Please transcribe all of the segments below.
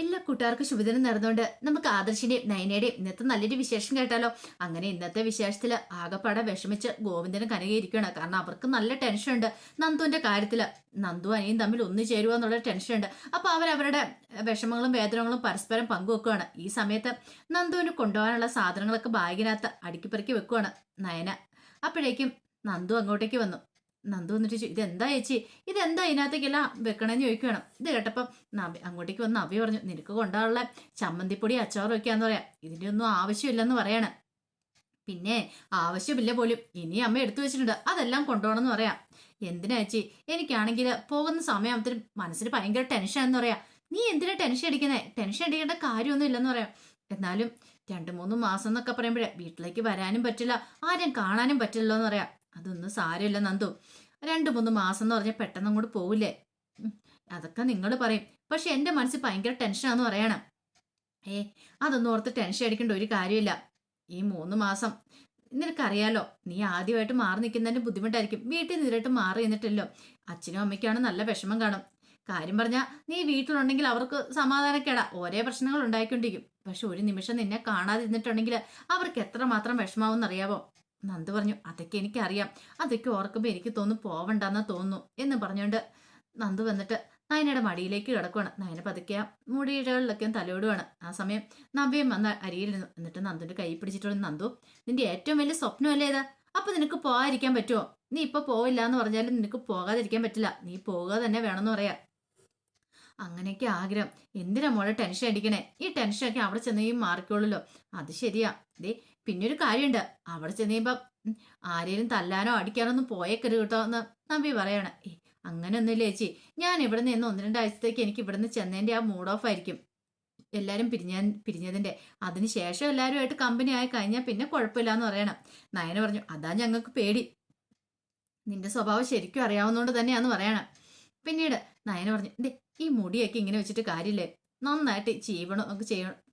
എല്ലാ കൂട്ടുകാർക്കും ശുഭദിനം നേർന്നുകൊണ്ട് നമുക്ക് ആദർശിന്റെയും നയനയുടെയും ഇന്നത്തെ നല്ലൊരു വിശേഷം കേട്ടാലോ. അങ്ങനെ ഇന്നത്തെ വിശേഷത്തില് ആകെപ്പാടെ വിഷമിച്ച് ഗോവിന്ദനും കനകയിരിക്കുകയാണ്. കാരണം അവർക്ക് നല്ല ടെൻഷൻ ഉണ്ട് നന്ദുവിന്റെ കാര്യത്തില്. നന്ദു അനിയും തമ്മിൽ ഒന്നു ചേരുക എന്നുള്ള ടെൻഷൻ ഉണ്ട്. അപ്പൊ അവരവരുടെ വിഷമങ്ങളും വേദനകളും പരസ്പരം പങ്കുവെക്കുകയാണ്. ഈ സമയത്ത് നന്ദുവിന് കൊണ്ടുപോകാനുള്ള സാധനങ്ങളൊക്കെ ബാഗിനകത്ത് അടുക്കിപ്പെറുക്കി വെക്കുവാണ് നയന. അപ്പോഴേക്കും നന്ദു അങ്ങോട്ടേക്ക് വന്നു. നന്ദു വന്നിട്ട് ചോദിച്ചു, ഇതെന്താ ചേച്ചി, ഇതെന്താ ഇതിനകത്തേക്കെല്ലാം വെക്കണമെന്ന് ചോദിക്കുകയാണ്. ഇത് കേട്ടപ്പം നവി അങ്ങോട്ടേക്ക് വന്ന് നവി പറഞ്ഞു, നിനക്ക് കൊണ്ടുള്ള ചമ്മന്തിപ്പൊടി അച്ചാറും ഒക്കെയാന്ന് പറയാം, ഇതിന്റെ ഒന്നും ആവശ്യമില്ലെന്ന് പറയാണ്. പിന്നെ ആവശ്യമില്ല പോലും, ഇനി അമ്മ എടുത്തു വെച്ചിട്ടുണ്ട്, അതെല്ലാം കൊണ്ടുപോകണം എന്ന് പറയാം. എന്തിനാ ചേച്ചി, എനിക്കാണെങ്കിൽ പോകുന്ന സമയത്തിന് മനസ്സിന് ഭയങ്കര ടെൻഷൻ എന്ന് പറയാം. നീ എന്തിനാ ടെൻഷൻ അടിക്കുന്നേ, ടെൻഷൻ അടിക്കേണ്ട കാര്യമൊന്നും ഇല്ലെന്ന് പറയാം. എന്നാലും 2-3 മാസം എന്നൊക്കെ പറയുമ്പോഴേ വീട്ടിലേക്ക് വരാനും പറ്റില്ല, ആരും കാണാനും പറ്റില്ലല്ലോ എന്ന് പറയാം. അതൊന്നും സാരമില്ല നന്ദു, 2-3 മാസം എന്ന് പറഞ്ഞാൽ പെട്ടെന്ന് അങ്ങോട്ട് പോവില്ലേ. അതൊക്കെ നിങ്ങൾ പറയും, പക്ഷെ എന്റെ മനസ്സിൽ ഭയങ്കര ടെൻഷനാന്ന് പറയണം. അതൊന്നും ഓർത്ത് ടെൻഷൻ അടിക്കേണ്ട ഒരു കാര്യമില്ല. ഈ 3 മാസം നിനക്കറിയാലോ, നീ ആദ്യമായിട്ട് മാറി നിൽക്കുന്നതിന്റെ ബുദ്ധിമുട്ടായിരിക്കും. വീട്ടിൽ നിന്നിട്ട് മാറി നിന്നിട്ടല്ലോ, അച്ഛനും അമ്മയ്ക്കാണ് നല്ല വിഷമം കാണും. കാര്യം പറഞ്ഞാൽ നീ വീട്ടിലുണ്ടെങ്കിൽ അവർക്ക് സമാധാനക്കേടാ, ഓരോ പ്രശ്നങ്ങൾ ഉണ്ടായിക്കൊണ്ടിരിക്കും. പക്ഷെ ഒരു നിമിഷം നിന്നെ കാണാതിരുന്നിട്ടുണ്ടെങ്കിൽ അവർക്ക് എത്രമാത്രം വിഷമാവും എന്നറിയാവോ. നന്ദു പറഞ്ഞു, അതൊക്കെ എനിക്കറിയാം, അതൊക്കെ ഓർക്കുമ്പോൾ എനിക്ക് തോന്നും പോവണ്ടെന്നാ തോന്നുന്നു എന്ന് പറഞ്ഞുകൊണ്ട് നന്ദു വന്നിട്ട് നയനയുടെ മടിയിലേക്ക് കിടക്കുവാണ്. നയന പതുക്കെ മുടിയിഴകളിലൊക്കെ തലോടുവാണ്. ആ സമയം നവ്യം വന്ന അരിയിലിരുന്നു. എന്നിട്ട് നന്ദുന്റെ കൈ പിടിച്ചിട്ട്, നന്ദു നിന്റെ ഏറ്റവും വലിയ സ്വപ്നമല്ലേ ഇത്, അപ്പൊ നിനക്ക് പോകാതിരിക്കാൻ പറ്റുമോ? നീ ഇപ്പൊ പോവില്ല എന്ന് പറഞ്ഞാലും നിനക്ക് പോകാതിരിക്കാൻ പറ്റില്ല, നീ പോവുക തന്നെ വേണമെന്ന് പറയാം. അങ്ങനെയൊക്കെ ആഗ്രഹം, എന്തിനാ മോളെ ടെൻഷൻ അടിക്കണേ, ഈ ടെൻഷനൊക്കെ അവിടെ ചെന്ന് മാറിക്കോളൂല്ലോ. അത് ശരിയാ. ദേ പിന്നൊരു കാര്യമുണ്ട്, അവിടെ ചെന്ന് കഴിയുമ്പം ആരെയും തല്ലാനോ അടിക്കാനോ ഒന്നും പോയേക്കരുത് കേട്ടോ എന്ന് നമ്പി പറയാണ്. അങ്ങനെയൊന്നുമില്ല ചേച്ചി, ഞാൻ ഇവിടെ നിന്ന് 1-2 ആഴ്ചത്തേക്ക് എനിക്ക് ഇവിടുന്ന് ചെന്നതിന്റെ ആ മൂഡ് ഓഫ് ആയിരിക്കും, എല്ലാരും പിരിഞ്ഞതിന്റെ. അതിനുശേഷം എല്ലാവരുമായിട്ട് കമ്പനി ആയി കഴിഞ്ഞാൽ പിന്നെ കുഴപ്പമില്ല എന്ന് പറയണം. നയന പറഞ്ഞു, അതാ ഞങ്ങൾക്ക് പേടി, നിന്റെ സ്വഭാവം ശരിക്കും അറിയാവുന്നതുകൊണ്ട് തന്നെയാന്ന് പറയണം. പിന്നീട് നയന പറഞ്ഞു, ഈ മുടിയൊക്കെ ഇങ്ങനെ വെച്ചിട്ട് കാര്യമില്ലേ, നന്നായിട്ട്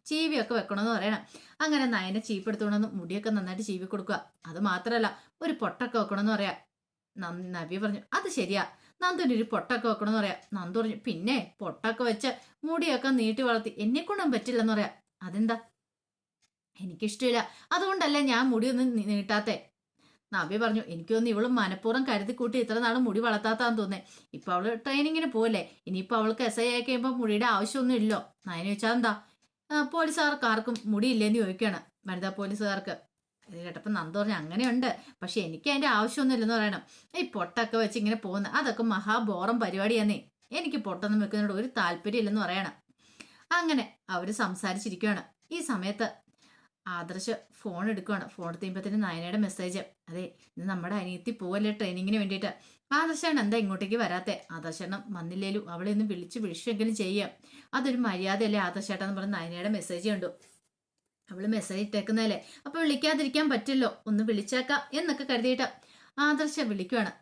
ചീവിയൊക്കെ വെക്കണമെന്ന് പറയണം. അങ്ങനെ നയനെ ചീപ്പെടുത്തോണമെന്ന് മുടിയൊക്കെ നന്നായിട്ട് ചീവി കൊടുക്കുക. അത് മാത്രമല്ല ഒരു പൊട്ടൊക്കെ വെക്കണമെന്ന് പറയാം. നവ്യ പറഞ്ഞു, അത് ശരിയാ, നന്ദുവിന് ഒരു പൊട്ടൊക്കെ വെക്കണമെന്ന് പറയാം. നന്ദു പറഞ്ഞു, പിന്നെ പൊട്ടൊക്കെ വെച്ച് മുടിയൊക്കെ നീട്ടി വളർത്തി എന്നെ കൊണ്ടും പറ്റില്ലെന്ന് പറയാം. അതെന്താ, എനിക്കിഷ്ടമില്ല, അതുകൊണ്ടല്ലേ ഞാൻ മുടിയൊന്നും നീട്ടാത്തേ. നവ്യ പറഞ്ഞു, എനിക്ക് തോന്നുന്നു ഇവള് മനഃപൂർവ്വം കരുതി കൂട്ടി ഇത്ര നാളും മുടി വളർത്താത്താന്ന് തോന്നേ. ഇപ്പൊ അവള് ട്രെയിനിങ്ങിന് പോവല്ലേ, ഇനിയിപ്പൊ അവൾക്ക് SI ആയി കഴിയുമ്പോ മുടിയുടെ ആവശ്യമൊന്നും ഇല്ലോ. നയന ചോദിച്ചാൽ എന്താ, പോലീസുകാർക്ക് ആർക്കും മുടിയില്ലേന്ന് ചോദിക്കുകയാണ്, വനിതാ പോലീസുകാർക്ക്. ഇത് കേട്ടപ്പോ നന്ദു പറഞ്ഞു, അങ്ങനെയുണ്ട്, പക്ഷെ എനിക്ക് അതിന്റെ ആവശ്യമൊന്നും ഇല്ലെന്ന് പറയണം. ഈ പൊട്ടൊക്കെ വെച്ച് ഇങ്ങനെ പോകുന്ന അതൊക്കെ മഹാബോറം പരിപാടിയാന്നേ, എനിക്ക് പൊട്ടൊന്നും വെക്കുന്നതിനോട് ഒരു താല്പര്യം ഇല്ലെന്ന് പറയണം. അങ്ങനെ അവര് സംസാരിച്ചിരിക്കുകയാണ്. ഈ സമയത്ത് ആദർശ് ഫോൺ എടുക്കുകയാണ്. ഫോൺ എടുത്തുമ്പോഴത്തേന് നയനയുടെ മെസ്സേജ്, അതെ ഇത് നമ്മുടെ അനിയത്തി പോവല്ലേ ട്രെയിനിങ്ങിന് വേണ്ടിയിട്ട്, ആദർശാണ് എന്താ ഇങ്ങോട്ടേക്ക് വരാത്തെ, ആദർശനം വന്നില്ലേലും അവളെ ഒന്ന് വിളിച്ചെങ്കിലും ചെയ്യാം, അതൊരു മര്യാദയല്ലേ ആദർശേട്ടാന്ന് പറഞ്ഞ് നയനയുടെ മെസ്സേജ് കണ്ടു. അവള് മെസ്സേജ് ഇട്ടേക്കുന്നതല്ലേ, അപ്പൊ വിളിക്കാതിരിക്കാൻ പറ്റില്ലോ, ഒന്ന് വിളിച്ചേക്കാം എന്നൊക്കെ കരുതിയിട്ട് ആദർശ വിളിക്കുവാണ്.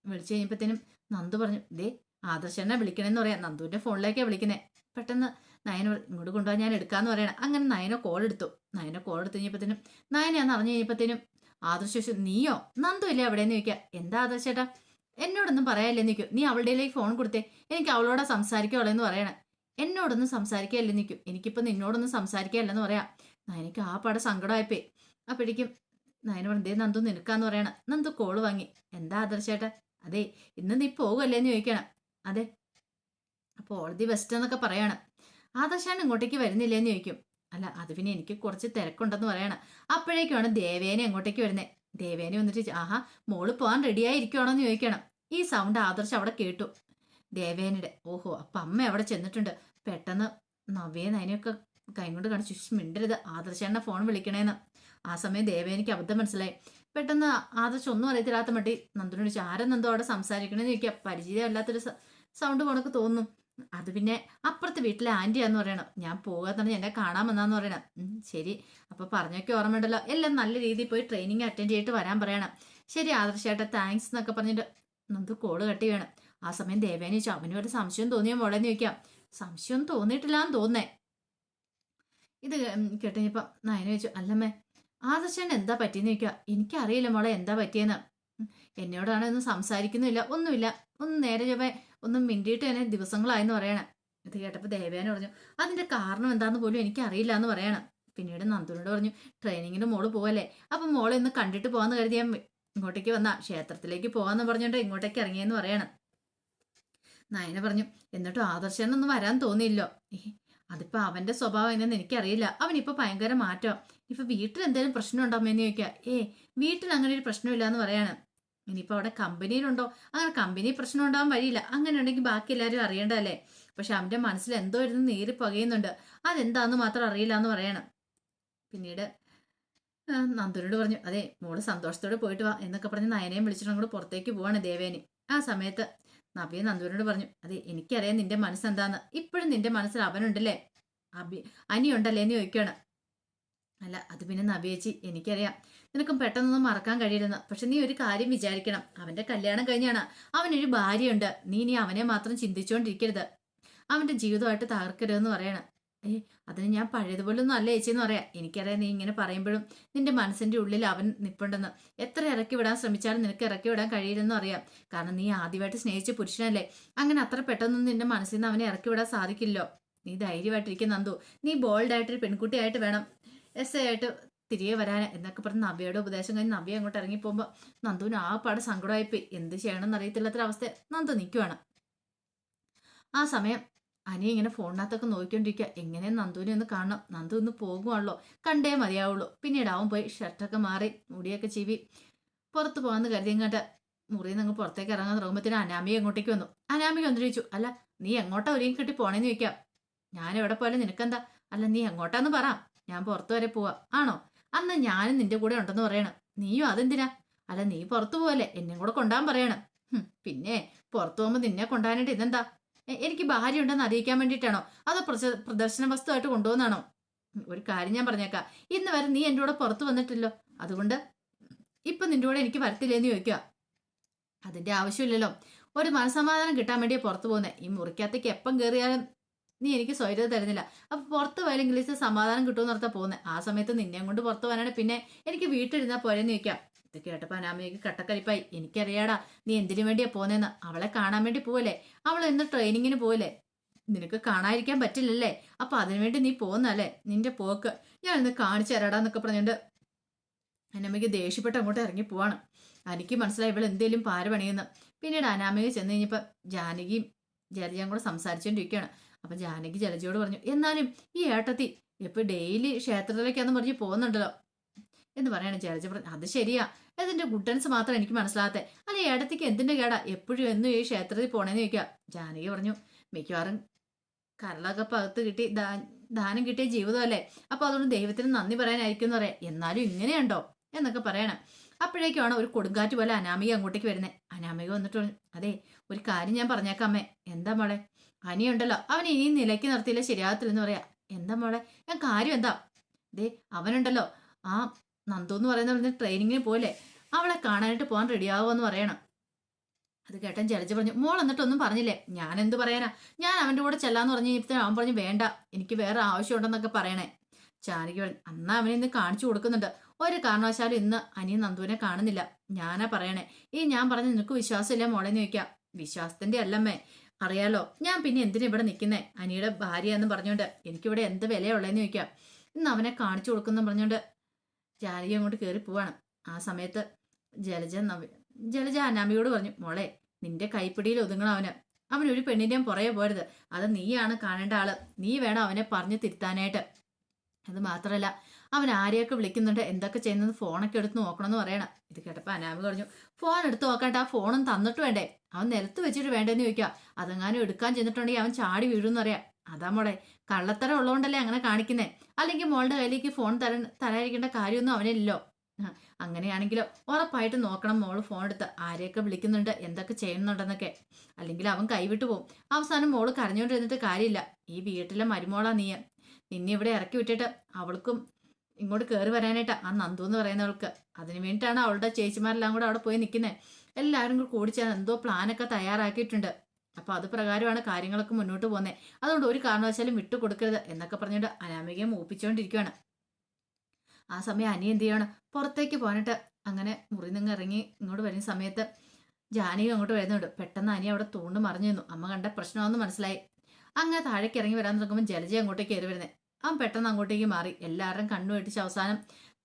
വിളിച്ചു കഴിഞ്ഞപ്പോഴത്തേനും നന്ദു പറഞ്ഞു, ആദർശനെ വിളിക്കണമെന്ന് പറയാം. നന്ദുവിന്റെ ഫോണിലേക്കാണ് വിളിക്കുന്നത്. പെട്ടെന്ന് നയന ഇങ്ങോട്ട് കൊണ്ടുപോകാൻ ഞാൻ എടുക്കാന്ന് പറയണം. അങ്ങനെ നയന കോൾ എടുത്തു കഴിഞ്ഞപ്പോഴത്തേനും നയനാന്ന് അറിഞ്ഞു കഴിഞ്ഞപ്പോഴത്തേനും ആദർശ നീയോ നന്ദു ഇല്ലേ അവിടെയെന്ന് ചോദിക്കുക. എന്താ ആദർശേട്ടാ, എന്നോടൊന്നും പറയാനില്ലെന്ന് നിൽക്കും, നീ അവളുടെയിലേക്ക് ഫോൺ കൊടുത്തേ, എനിക്ക് അവളോട് സംസാരിക്കുള്ളൂ പറയണം. എന്നോടൊന്നും സംസാരിക്കാല്ലേ നിൽക്കും, എനിക്കിപ്പോ നിന്നോടൊന്നും സംസാരിക്കാനില്ലെന്ന് പറയാം. നയനക്ക് ആ പാടെ സങ്കടമായിപ്പോയി. അപ്പോഴേക്കും നയന പറഞ്ഞു, നന്ദു നിൽക്കാന്ന് പറയണം. നന്ദു കോള് വാങ്ങി. എന്താ ആദർശേട്ടാ, അതെ ഇന്ന് നീ പോകുമല്ലേന്ന് ചോദിക്കണം. അതെ, അപ്പൊ ഓൾ ദി ബെസ്റ്റ് എന്നൊക്കെ പറയാണ്. ആദർശാണ് ഇങ്ങോട്ടേക്ക് വരുന്നില്ലേന്ന് ചോദിക്കും. അല്ല അത് പിന്നെ എനിക്ക് കുറച്ച് തിരക്കുണ്ടെന്ന് പറയണം. അപ്പോഴേക്കാണ് ദേവേനെ അങ്ങോട്ടേക്ക് വരുന്നത്. ദേവേനെ വന്നിട്ട്, ആഹാ മോള് പോകാൻ റെഡിയായിരിക്കുവാണോന്ന് ചോദിക്കണം. ഈ സൗണ്ട് ആദർശ് അവിടെ കേട്ടു, ദേവേനയുടെ. ഓഹോ, അപ്പൊ അമ്മ അവിടെ ചെന്നിട്ടുണ്ട്. പെട്ടെന്ന് നവ്യെ നയനൊക്കെ കൈ കൊണ്ട് കാണിച്ചു, മിണ്ടരുത്, ആദർശേണ്ണ ഫോൺ വിളിക്കണേന്ന്. ആ സമയം ദേവേനിക്ക് അബദ്ധം മനസ്സിലായി. പെട്ടെന്ന് ആദർശ് ഒന്നും അറിയത്തില്ലാത്ത മട്ടി നന്ദുനോട് ചോദിച്ചു, ആരാ നന്ദു അവിടെ സംസാരിക്കണേന്ന് ചോദിക്കുക. പരിചയമല്ലാത്തൊരു സൗണ്ട് പോണക്ക് തോന്നുന്നു. അത് പിന്നെ അപ്പുറത്തെ വീട്ടിലെ ആന്റിയാന്ന് പറയണം. ഞാൻ പോകാത്തന്നെ എന്നെ കാണാൻ വന്നാന്ന് പറയണം. ശരി, അപ്പൊ പറഞ്ഞൊക്കെ ഓർമ്മയുണ്ടല്ലോ, എല്ലാം നല്ല രീതിയിൽ പോയി ട്രെയിനിങ് അറ്റൻഡ് ചെയ്തിട്ട് വരാൻ പറയണം. ശരി ആദർശേട്ടാ, താങ്ക്സ് എന്നൊക്കെ പറഞ്ഞിട്ട് നന്ദു കോള് കട്ട് വേണം. ആ സമയം ദേവേനെ ചോദിച്ചു, അവന് ഒരു സംശയം തോന്നിയോ മോളെന്ന് ചോദിക്കാം. സംശയം തോന്നിയിട്ടില്ലാന്ന് തോന്നേ. ഇത് കേട്ടുകഴിഞ്ഞപ്പം നയന ചോദിച്ചു, അല്ലമ്മേ ആദർശേട്ടൻ എന്താ പറ്റിയെന്ന് ചോദിക്കുക. എനിക്കറിയില്ല മോളെ എന്താ പറ്റിയെന്ന്, എന്നോടാണ് ഒന്നും സംസാരിക്കുന്നില്ല, ഒന്നുമില്ല, ഒന്ന് നേരെ ചൊവ്വേ ഒന്നും മിണ്ടിയിട്ട് തന്നെ ദിവസങ്ങളായെന്ന് പറയണേ. ഇത് കേട്ടപ്പോൾ ദേവേന പറഞ്ഞു അതിന്റെ കാരണം എന്താന്ന് പോലും എനിക്ക് അറിയില്ല എന്ന് പറയണം. പിന്നീട് നന്ദുനോട് പറഞ്ഞു ട്രെയിനിങ്ങിന് മോള് പോവല്ലേ, അപ്പൊ മോളെ ഒന്ന് കണ്ടിട്ട് പോവാന്ന് കരുതി ഞാൻ ഇങ്ങോട്ടേക്ക് വന്ന ക്ഷേത്രത്തിലേക്ക് പോവാന്ന് പറഞ്ഞോണ്ട് ഇങ്ങോട്ടേക്ക് ഇറങ്ങിയെന്ന് പറയണം. നയന പറഞ്ഞു എന്നിട്ടും ആദർശനൊന്നും വരാൻ തോന്നിയില്ലോ. അതിപ്പോ അവന്റെ സ്വഭാവം എന്നു എനിക്കറിയില്ല. അവനിപ്പോ ഭയങ്കര മാറ്റം. ഇപ്പൊ വീട്ടിൽ എന്തെങ്കിലും പ്രശ്നം ഉണ്ടോമെന്ന് ചോദിക്കുക. വീട്ടിൽ അങ്ങനെ ഒരു പ്രശ്നമില്ല എന്ന് പറയാണ്. ഇനിയിപ്പോ അവിടെ കമ്പനിയിലുണ്ടോ, അങ്ങനെ കമ്പനി പ്രശ്നം ഉണ്ടാവാൻ വഴിയില്ല. അങ്ങനെ ഉണ്ടെങ്കിൽ ബാക്കി എല്ലാവരും അറിയണ്ടല്ലേ. പക്ഷെ അവന്റെ മനസ്സിൽ എന്തോ ഇരുന്ന് നീര് പകയുന്നുണ്ട്. അതെന്താന്ന് മാത്രം അറിയില്ല എന്ന് പറയണം. പിന്നീട് നന്ദുനോട് പറഞ്ഞു അതെ മോള് സന്തോഷത്തോടെ പോയിട്ട് വാ എന്നൊക്കെ പറഞ്ഞ് നയനയും വിളിച്ചിട്ട് അങ്ങോട്ട് പുറത്തേക്ക് പോവാണ് ദേവേനി. ആ സമയത്ത് നവ്യ നന്ദുവിനോട് പറഞ്ഞു അതെ എനിക്കറിയാം നിന്റെ മനസ്സെന്താന്ന്. ഇപ്പോഴും നിന്റെ മനസ്സിൽ അവനുണ്ടല്ലേ, അനിയുണ്ടല്ലേ എന്ന് ചോദിക്കുകയാണ്. അല്ല അത് പിന്നെ നവ്യേച്ചി എനിക്കറിയാം നിനക്കും പെട്ടെന്നൊന്നും മറക്കാൻ കഴിയില്ലെന്ന്. പക്ഷെ നീ ഒരു കാര്യം വിചാരിക്കണം, അവന്റെ കല്യാണം കഴിഞ്ഞാണ്, അവനൊരു ഭാര്യയുണ്ട്. നീ ഇനി അവനെ മാത്രം ചിന്തിച്ചുകൊണ്ടിരിക്കരുത്, അവന്റെ ജീവിതമായിട്ട് തകർക്കരുതെന്ന് പറയണം. അതിന് ഞാൻ പഴയതുപോലെ ഒന്നും അല്ല ചേച്ചിന്ന് പറയാം. എനിക്കറിയാം നീ ഇങ്ങനെ പറയുമ്പോഴും നിന്റെ മനസ്സിന്റെ ഉള്ളിൽ അവൻ നിപ്പുണ്ടെന്ന്. എത്ര ഇറക്കി വിടാൻ ശ്രമിച്ചാലും നിനക്ക് ഇറക്കി വിടാൻ കഴിയില്ലെന്നും അറിയാം. കാരണം നീ ആദ്യമായിട്ട് സ്നേഹിച്ച പുരുഷനല്ലേ. അങ്ങനെ അത്ര പെട്ടെന്നൊന്നും നിന്റെ മനസ്സിൽ നിന്ന് അവനെ ഇറക്കി വിടാൻ സാധിക്കില്ലോ. നീ ധൈര്യമായിട്ടിരിക്കും നന്ദു. നീ ബോൾഡായിട്ടൊരു പെൺകുട്ടിയായിട്ട് വേണം എസ് ആയിട്ട് തിരികെ വരാൻ എന്നൊക്കെ പറഞ്ഞ് നവ്യയുടെ ഉപദേശം കഴിഞ്ഞ് നവ്യ അങ്ങോട്ട് ഇറങ്ങിപ്പോകുമ്പോൾ നന്ദുവിന് ആ പാട് സങ്കടമായിപ്പോയി. എന്ത് ചെയ്യണമെന്ന് അറിയത്തില്ലാത്തൊരവസ്ഥ നന്ദു നിൽക്കുവാണ്. ആ സമയം അനി ഇങ്ങനെ ഫോണിനകത്തൊക്കെ നോക്കിക്കൊണ്ടിരിക്കുക. എങ്ങനെ നന്ദുവിനെ ഒന്ന് കാണണം, നന്ദു ഒന്ന് പോകുവാണല്ലോ, കണ്ടേ മതിയാവുള്ളൂ. പിന്നീട് അവൻ പോയി ഷർട്ടൊക്കെ മാറി മുടിയൊക്കെ ചീവി പുറത്ത് പോകാമെന്ന് കരുതി ഇങ്ങോട്ട് മുറിയിൽ നിന്ന് പുറത്തേക്ക് ഇറങ്ങാൻ തുടങ്ങുമ്പോഴത്തേനും അനാമിക അങ്ങോട്ടേക്ക് വന്നു. അനാമിക ഒന്ന് ചോദിച്ചു അല്ല നീ എങ്ങോട്ടാ ഒരുങ്ങി കെട്ടി പോണേന്ന് ചോദിക്കാം. ഞാൻ എവിടെ പോയാലും നിനക്കെന്താ, അല്ല നീ എങ്ങോട്ടാന്ന് പറ, ഞാൻ പുറത്തു വരെ പോവാ. ആണോ, അന്ന് ഞാനും നിന്റെ കൂടെ ഉണ്ടെന്ന് പറയണം. നീയും അതെന്തിനാ, അല്ല നീ പുറത്തു പോവല്ലേ എന്നെ കൂടെ കൊണ്ടാൻ പറയണം. പിന്നെ പുറത്തു പോകുമ്പോ നിന്നെ കൊണ്ടാനായിട്ട് ഇതെന്താ, എനിക്ക് ഭാര്യ ഉണ്ടെന്ന് അറിയിക്കാൻ വേണ്ടിയിട്ടാണോ അതോ പ്രദർശന വസ്തുവായിട്ട് കൊണ്ടുപോകുന്നാണോ? ഒരു കാര്യം ഞാൻ പറഞ്ഞേക്കാം, ഇന്ന് വരെ നീ എൻ്റെ കൂടെ പുറത്തു വന്നിട്ടില്ലോ, അതുകൊണ്ട് ഇപ്പൊ നിന്റെ കൂടെ എനിക്ക് വരത്തില്ലേന്ന് ചോദിക്കുക. അതിന്റെ ആവശ്യമില്ലല്ലോ, ഒരു മനസമാധാനം കിട്ടാൻ വേണ്ടിയാ പുറത്തു പോകുന്നത്. ഈ മുറിക്കകത്തേക്ക് എപ്പം കയറിയാലും നീ എനിക്ക് സ്വൈര്യത തരുന്നില്ല. അപ്പൊ പുറത്ത് പോയാലെങ്കിൽ സമാധാനം കിട്ടുമെന്ന് ഓർത്താ പോകുന്നത്. ആ സമയത്ത് നിന്നെയും കൊണ്ട് പുറത്തു പോകാനാണ് പിന്നെ എനിക്ക് വീട്ടിലിരുന്നാ പോരെന്ന് ചോദിക്കാം. ഇത് കേട്ടപ്പോ അനാമയ്ക്ക് കട്ടക്കരിപ്പായി. എനിക്കറിയാടാ നീ എന്തിനു വേണ്ടിയാ പോന്നെന്ന്. അവളെ കാണാൻ വേണ്ടി പോവല്ലേ, അവൾ എന്ന് ട്രെയിനിങ്ങിന് പോവല്ലേ, നിനക്ക് കാണാതിരിക്കാൻ പറ്റില്ലല്ലേ, അപ്പൊ അതിനുവേണ്ടി നീ പോകുന്നല്ലേ, നിന്റെ പോക്ക് ഞാൻ ഇന്ന് കാണിച്ചു തരാടാന്നൊക്കെ പറഞ്ഞുകൊണ്ട് അനാമിക ദേഷ്യപ്പെട്ട് അങ്ങോട്ട് ഇറങ്ങി പോവാണ്. എനിക്ക് മനസ്സിലായി ഇവൾ എന്തേലും പാര പണിയെന്ന്. പിന്നീട് അനാമിക ചെന്ന് കഴിഞ്ഞപ്പോ ജാനകിയും ജലജയും കൂടെ സംസാരിച്ചുകൊണ്ടിരിക്കുകയാണ്. അപ്പൊ ജാനകി ജലജയോട് പറഞ്ഞു എന്നാലും ഈ ഏട്ടത്തി ഇപ്പൊ ഡെയിലി ക്ഷേത്രത്തിലേക്കാന്ന് പറഞ്ഞ് പോകുന്നുണ്ടല്ലോ എന്ന് പറയണേ. ജലജ പറഞ്ഞു അത് ശരിയാ, ഇതിന്റെ ഗുഡൻസ് മാത്രം എനിക്ക് മനസ്സിലാകത്തെ, അല്ലെ ഏടത്തേക്ക് എന്തിന്റെ കേടാ എപ്പോഴും എന്നും ഈ ക്ഷേത്രത്തിൽ പോണേന്ന് ചോദിക്കുക. ജാനകി പറഞ്ഞു മിക്കവാറും കരളൊക്കെ പകത്ത് കിട്ടി ദാനം കിട്ടിയ ജീവിതമല്ലേ, അപ്പൊ അതുകൊണ്ട് ദൈവത്തിന് നന്ദി പറയാനായിരിക്കും എന്ന് പറയാം. എന്നാലും ഇങ്ങനെയുണ്ടോ എന്നൊക്കെ പറയണം. അപ്പോഴേക്കുമാണ് ഒരു കൊടുങ്കാറ്റ് പോലെ അനാമിക അങ്ങോട്ടേക്ക് വരുന്നത്. അനാമിക വന്നിട്ട് പറഞ്ഞു അതെ ഒരു കാര്യം ഞാൻ പറഞ്ഞേക്കാം അമ്മേ. എന്താ മോളെ, അനിയുണ്ടല്ലോ അവൻ ഇനി നിലയ്ക്ക് നിർത്തിയില്ല ശരിയാകത്തില്ലെന്ന് പറയാ. എന്താ മോളെ, ഞാൻ കാര്യം എന്താ, ദേ അവനുണ്ടല്ലോ ആ നന്ദു എന്ന് പറയുന്ന ട്രെയിനിങ്ങിന് പോലെ അവളെ കാണാനായിട്ട് പോകാൻ റെഡിയാവുമെന്ന് പറയണം. അത് കേട്ടൻ ജലജ പറഞ്ഞു മോൾ എന്നിട്ടൊന്നും പറഞ്ഞില്ലേ. ഞാൻ എന്ത് പറയാനാ, ഞാൻ അവന്റെ കൂടെ ചെല്ലാന്ന് പറഞ്ഞു കഴിഞ്ഞപ്പോൾ അവൻ പറഞ്ഞു വേണ്ട എനിക്ക് വേറെ ആവശ്യമുണ്ടെന്നൊക്കെ പറയണേ. ജാനകി പറഞ്ഞു അന്നാ അവനെ ഇന്ന് കാണിച്ചു കൊടുക്കുന്നുണ്ട്, ഒരു കാരണവശാലും ഇന്ന് അനിയൻ നന്ദുവിനെ കാണുന്നില്ല. ഞാനാ പറയണേ, ഞാൻ പറഞ്ഞ നിനക്ക് വിശ്വാസമില്ല മോളെന്ന് ചോദിക്കാം. വിശ്വാസത്തിന്റെ അല്ലമ്മേ, അറിയാലോ ഞാൻ പിന്നെ എന്തിനാ ഇവിടെ നിൽക്കുന്നേ, അനിയുടെ ഭാര്യ എന്ന് പറഞ്ഞോണ്ട് എനിക്കിവിടെ എന്ത് വിലയുള്ളതെന്ന് ചോദിക്കാം. ഇന്ന് അവനെ കാണിച്ചു കൊടുക്കുന്ന പറഞ്ഞോണ്ട് ജാനകി അങ്ങോട്ട് കയറി പോവാണ്. ആ സമയത്ത് ജലജ അനാമിയോട് പറഞ്ഞു മോളെ നിന്റെ കൈപ്പിടിയിൽ ഒതുങ്ങണം അവന്, അവനൊരു പെണ്ണിന്റെയും പുറകെ പോരുത്, അത് നീയാണ് കാണേണ്ട ആള്, നീ വേണം അവനെ പറഞ്ഞു തിരുത്താനായിട്ട്. അത് മാത്രമല്ല അവൻ ആരെയൊക്കെ വിളിക്കുന്നുണ്ട് എന്തൊക്കെ ചെയ്യുന്നത് ഫോണൊക്കെ എടുത്ത് നോക്കണമെന്ന് പറയണം. ഇത് കേട്ടപ്പോൾ അനാമി പറഞ്ഞു ഫോൺ എടുത്ത് നോക്കണ്ട, ആ ഫോണും തന്നിട്ട് വേണ്ടേ, അവൻ നിലത്ത് വെച്ചിട്ട് വേണ്ടെന്ന് ചോദിക്കുക. അതെങ്ങാനും എടുക്കാൻ ചെന്നിട്ടുണ്ടെങ്കിൽ അവൻ ചാടി വീഴുമെന്ന് അറിയാം. അതാ മോളെ കള്ളത്തരം ഉള്ളതുകൊണ്ടല്ലേ അങ്ങനെ കാണിക്കുന്നേ, അല്ലെങ്കിൽ മോളുടെ കയ്യിലേക്ക് ഫോൺ തരാതിരിക്കേണ്ട കാര്യമൊന്നും അവനില്ലല്ലോ. അങ്ങനെയാണെങ്കിലോ ഉറപ്പായിട്ട് നോക്കണം മോള് ഫോൺ എടുത്ത് ആരെയൊക്കെ വിളിക്കുന്നുണ്ട് എന്തൊക്കെ ചെയ്യുന്നുണ്ടെന്നൊക്കെ, അല്ലെങ്കിൽ അവൻ കൈവിട്ടു പോകും. അവസാനം മോള് കരഞ്ഞുകൊണ്ടിരുന്നിട്ട് കാര്യമില്ല, ഈ വീട്ടിലെ മരുമോളാ നീ, നിന്നെ ഇവിടെ ഇറക്കി വിട്ടിട്ട് അവൾക്കും ഇങ്ങോട്ട് കയറി വരാനായിട്ടാ ആ നന്ദു എന്ന് പറയുന്നവൾക്ക്. അതിന് വേണ്ടിയിട്ടാണ് അവളുടെ ചേച്ചിമാരെല്ലാം കൂടെ അവിടെ പോയി നിൽക്കുന്നത്. എല്ലാവരും കൂടെ കൂടിച്ചാൽ എന്തോ പ്ലാനൊക്കെ തയ്യാറാക്കിയിട്ടുണ്ട്. അപ്പൊ അത് പ്രകാരമാണ് കാര്യങ്ങളൊക്കെ മുന്നോട്ട് പോകുന്നത്. അതുകൊണ്ട് ഒരു കാരണവശാലും വിട്ടുകൊടുക്കരുത് എന്നൊക്കെ പറഞ്ഞിട്ട് അനാമികയെ മൂപ്പിച്ചുകൊണ്ടിരിക്കുകയാണ്. ആ സമയം അനി എന്ത് ചെയ്യണം പുറത്തേക്ക് പോകാനായിട്ട് അങ്ങനെ മുറി നിന്ന് ഇറങ്ങി ഇങ്ങോട്ട് വരുന്ന സമയത്ത് ജാനകി അങ്ങോട്ട് വരുന്നുണ്ട്. പെട്ടെന്ന് അനി അവിടെ തൂണ്ട് മറിഞ്ഞു നിന്നു. അമ്മ കണ്ട പ്രശ്നമാണെന്ന് മനസ്സിലായി. അങ്ങനെ താഴേക്ക് ഇറങ്ങി വരാൻ തുടങ്ങുമ്പോൾ ജലജ അങ്ങോട്ടേക്ക് കയറി വരുന്നത്. അവൻ പെട്ടെന്ന് അങ്ങോട്ടേക്ക് മാറി എല്ലാവരും കണ്ണു വെട്ടിച്ച് അവസാനം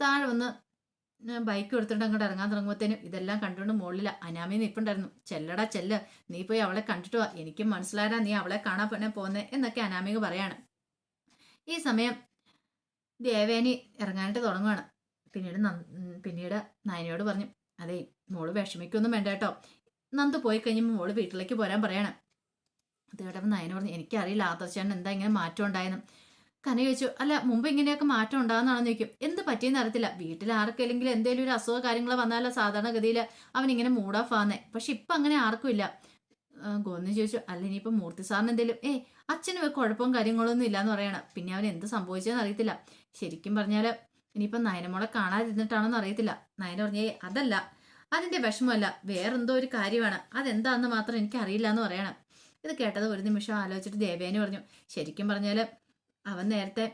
താഴെ വന്ന് ബൈക്ക് എടുത്തിട്ട് അങ്ങോട്ട് ഇറങ്ങാൻ തുടങ്ങുമ്പോഴത്തേനും ഇതെല്ലാം കണ്ടുകൊണ്ട് മുകളിൽ അനാമി നിൽപ്പുണ്ടായിരുന്നു. ചെല്ലടാ ചെല്ല്, നീ പോയി അവളെ കണ്ടിട്ട് വാ, എനിക്കും മനസ്സിലായതാ നീ അവളെ കാണാൻ പിന്നെ പോന്നേ എന്നൊക്കെ അനാമിക പറയാണ്. ഈ സമയം ദേവേനി ഇറങ്ങാനായിട്ട് തുടങ്ങുകയാണ്. പിന്നീട് നയനയോട് പറഞ്ഞു, അതെ മോള് വിഷമിക്കൊന്നും വേണ്ട കേട്ടോ, നന്ദു പോയി കഴിയുമ്പോൾ മോള് വീട്ടിലേക്ക് പോരാൻ പറയാണ്. അത് കേട്ടപ്പോൾ നയന പറഞ്ഞു, എനിക്കറിയില്ല ആദർശേട്ടൻ എന്താ ഇങ്ങനെ മാറ്റം ഉണ്ടായെന്ന്. കന ചോദിച്ചു, അല്ല മുമ്പ് ഇങ്ങനെയൊക്കെ മാറ്റം ഉണ്ടാകുന്നതാണെന്ന് ചോദിക്കും. എന്ത് പറ്റിയെന്ന് അറിയത്തില്ല, വീട്ടിൽ ആർക്കെങ്കിലും എന്തെങ്കിലും ഒരു അസുഖ കാര്യങ്ങളോ വന്നാലോ സാധാരണഗതിയിൽ അവൻ ഇങ്ങനെ മൂഡ് ഓഫ് ആകുന്നേ, പക്ഷെ ഇപ്പം അങ്ങനെ ആർക്കും ഇല്ല. ഗോവിന്ദൻ ചോദിച്ചു, അല്ല ഇനിയിപ്പോൾ മൂർത്തി സാറിന് എന്തെങ്കിലും അച്ഛന് കുഴപ്പവും കാര്യങ്ങളൊന്നും ഇല്ലാന്ന് പറയണം. പിന്നെ അവൻ എന്ത് സംഭവിച്ചതെന്ന് അറിയത്തില്ല. ശരിക്കും പറഞ്ഞാൽ ഇനിയിപ്പം നയനമോളെ കാണാതിരുന്നിട്ടാണോന്ന് അറിയത്തില്ല. നയന പറഞ്ഞേ അതല്ല, അതിന്റെ വിഷമമല്ല, വേറെന്തോ ഒരു കാര്യമാണ്, അതെന്താന്ന് മാത്രം എനിക്ക് അറിയില്ല എന്ന് പറയണം. ഇത് കേട്ടത് ഒരു നിമിഷം ആലോചിച്ചിട്ട് ദേവേനി പറഞ്ഞു, ശരിക്കും പറഞ്ഞാൽ അവൻ നേരത്തെ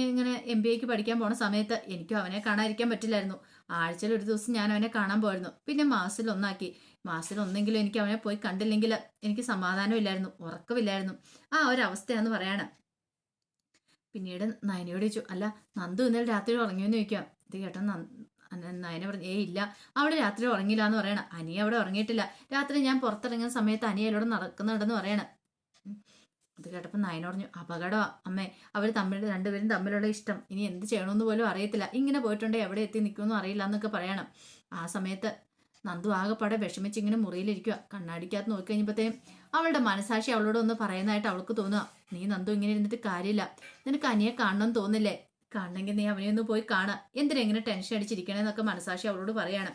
ഇങ്ങനെ MBAക്ക് പഠിക്കാൻ പോണ സമയത്ത് എനിക്കും അവനെ കാണാതിരിക്കാൻ പറ്റില്ലായിരുന്നു. ആഴ്ചയിൽ ഒരു ദിവസം ഞാൻ അവനെ കാണാൻ പോയിരുന്നു. പിന്നെ മാസത്തിൽ ഒന്നാക്കി. മാസത്തിൽ ഒന്നെങ്കിലും എനിക്ക് അവനെ പോയി കണ്ടില്ലെങ്കിൽ എനിക്ക് സമാധാനം ഇല്ലായിരുന്നു, ഉറക്കമില്ലായിരുന്നു. ആ ഒരു അവസ്ഥയാന്ന് പറയാണ്. പിന്നീട് നയനയോട് ചോദിച്ചു, അല്ല നന്ദു ഇന്നലെ രാത്രി ഉറങ്ങിയെന്ന് ചോദിക്കാം. ഇത് കേട്ടോ നയന പറഞ്ഞു, ഇല്ല അവള് രാത്രി ഉറങ്ങില്ല എന്ന് പറയണം. അനിയ അവിടെ ഉറങ്ങിയിട്ടില്ല, രാത്രി ഞാൻ പുറത്തിറങ്ങുന്ന സമയത്ത് അനിയലോട് നടക്കുന്നുണ്ടെന്ന് പറയണം. അത് കേട്ടപ്പോൾ നയന പറഞ്ഞു, അപകടമാ അമ്മേ, അവർ രണ്ടുപേരും തമ്മിലുള്ള ഇഷ്ടം ഇനി എന്ത് ചെയ്യണമെന്ന് പോലും അറിയത്തില്ല, ഇങ്ങനെ പോയിട്ടുണ്ടെങ്കിൽ എവിടെ എത്തി നിൽക്കുമെന്നും അറിയില്ല എന്നൊക്കെ പറയണം. ആ സമയത്ത് നന്ദു ആകെപ്പാടെ വിഷമിച്ച് ഇങ്ങനെ മുറിയിലിരിക്കുക. കണ്ണാടിക്കകത്ത് നോക്കി കഴിഞ്ഞപ്പോഴത്തേക്കും അവളുടെ മനസാക്ഷി അവളോട് ഒന്ന് പറയുന്നതായിട്ട് അവൾക്ക് തോന്നുക. നീ നന്ദു ഇങ്ങനെ ഇരുന്നിട്ട് കാര്യമില്ല, നിനക്ക് അനിയെ കാണണമെന്ന് തോന്നില്ലേ, കാണണമെങ്കിൽ നീ അവനെ ഒന്ന് പോയി കാണുക, എന്തിനാ ഇങ്ങനെ ടെൻഷൻ അടിച്ചിരിക്കണേന്നൊക്കെ മനസാക്ഷി അവളോട് പറയാണ്.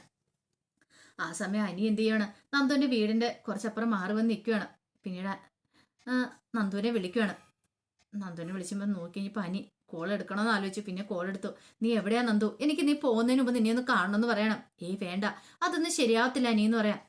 ആ സമയം അനി എന്ത് ചെയ്യാണ്, നന്ദുവിന്റെ വീടിന്റെ കുറച്ചപ്പുറം മാറി വന്ന് നിൽക്കുകയാണ്. പിന്നീട് നന്ദുവിനെ വിളിക്കുകയാണ്. നന്ദുവിനെ വിളിച്ചപ്പോൾ നോക്കി കഴിഞ്ഞപ്പോൾ അനി കോൾ എടുക്കണമെന്ന് ആലോചിച്ചു. പിന്നെ കോൾ എടുത്തു. നീ എവിടെയാ നന്ദു, എനിക്ക് നീ പോകുന്നതിന് മുമ്പ് നിന്നെ ഒന്ന് കാണണമെന്ന് പറയണം. വേണ്ട, അതൊന്നും ശരിയാവത്തില്ല അനിയെന്ന് പറയാം.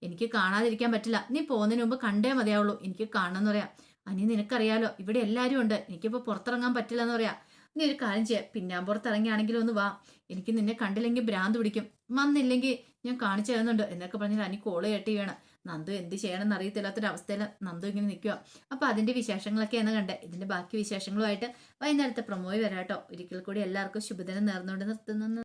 എനിക്ക് കാണാതിരിക്കാൻ പറ്റില്ല, നീ പോകുന്നതിന് മുമ്പ് കണ്ടേ മതിയാവുള്ളൂ, എനിക്ക് കാണണമെന്ന് പറയാം. അനി നിനക്കറിയാലോ ഇവിടെ എല്ലാവരും ഉണ്ട്, എനിക്കിപ്പോൾ പുറത്തിറങ്ങാൻ പറ്റില്ല എന്ന് പറയാം. നീ ഒരു കാര്യം ചെയ്യാം, പിന്നാമ്പുറത്തിറങ്ങിയാണെങ്കിലും ഒന്ന് വാ, എനിക്ക് നിന്നെ കണ്ടില്ലെങ്കിൽ ഭ്രാന്ത് പിടിക്കും, വന്നില്ലെങ്കിൽ ഞാൻ കാണിച്ചു തരുന്നുണ്ട് എന്നൊക്കെ പറഞ്ഞാൽ അനി കോള് കേട്ടി വേണം. നന്ദു എന്ത് ചെയ്യണമെന്ന് അറിയത്തില്ലാത്തൊരവസ്ഥയിൽ നന്ദു ഇങ്ങനെ നിൽക്കുക. അപ്പോൾ അതിൻ്റെ വിശേഷങ്ങളൊക്കെയാണ് കണ്ടത്. ഇതിൻ്റെ ബാക്കി വിശേഷങ്ങളുമായിട്ട് വൈകുന്നേരത്തെ പ്രൊമോയിൽ വരാട്ടോ. ഒരിക്കൽ കൂടി എല്ലാവർക്കും ശുഭദിനം നേർന്നുകൊണ്ട് നിർത്തുന്നു.